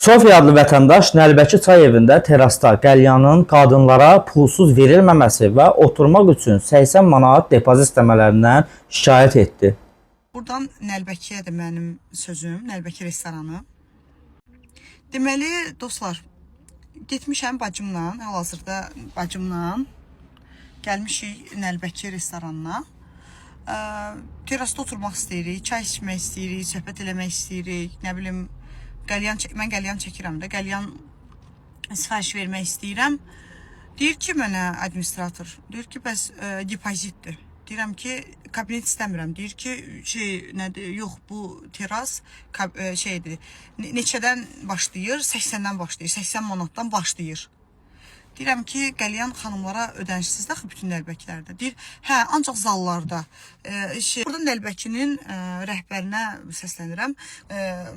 Sofiya adlı vətəndaş Nəlbəki çay evində terasda qəlyanın qadınlara pulsuz verilməməsi və oturmaq üçün 80 manat depozit istəmələrindən şikayət etdi. Buradan Nəlbəkiyə də mənim sözüm, Nəlbəki restoranı. Deməli, dostlar, getmişəm bacımla, hal-hazırda bacımla gəlmişik Nəlbəki restoranına. Terasda oturmaq istəyirik, çay içmək istəyirik, söhbət eləmək istəyirik, nə bilim, mən qəlyan çəkirəm də, qəlyan sifariş vermək istəyirəm. Deyir ki, mənə administrator, deyir ki, bəs depozitdir. Deyirəm ki, kabinet istəmirəm. Deyir ki, nədir? Yox, bu teras şeydir. Neçədən başlayır? 80-dən başlayır. 80 manatdan başlayır. Deyirəm ki, qəlyan xanımlara ödənişsizdir axı bütün Nəlbəkilərdə. Deyir, hə, ancaq zallarda. Burada Nəlbəkinin rəhbərinə səslənirəm.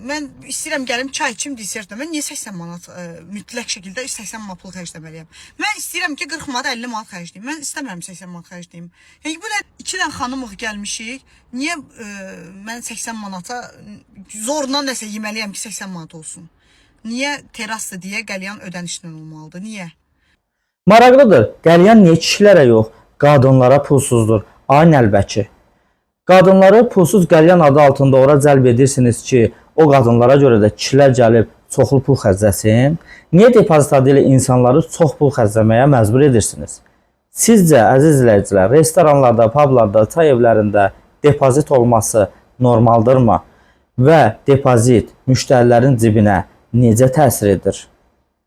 Mən istəyirəm gəlim çay içim desertlə. Mən niyə 80 manat mütləq şəkildə 80 manat pul xərcləməliyəm? Mən istəyirəm ki, 40 manat 50 manat xərcləyim. Mən istəmirəm 80 manat xərcləyim. Yəni bu nə? 2 dənə xanımıq gəlmişik. Niyə mən 80 manata zorla nəsə yeməliyəm ki, 80 manat olsun? Niyə terasdır deyə qəlyan ödənişlə olmalıdır? Niyə? Maraqlıdır, qəlyan niyə kişilərə yox, qadınlara pulsuzdur? Ay Nəlbəki. Qadınları pulsuz qəlyan adı altında ora cəlb edirsiniz ki, o qadınlara görə də kişilər gəlib çoxlu pul xərcləsin. Niyə depozit adı ilə insanları çox pul xərcləməyə məcbur edirsiniz? Sizcə, əziz izləyicilər, restoranlarda, publarda, çay evlərində depozit olması normaldırmı? Və depozit müştərilərin cibinə necə təsir edir?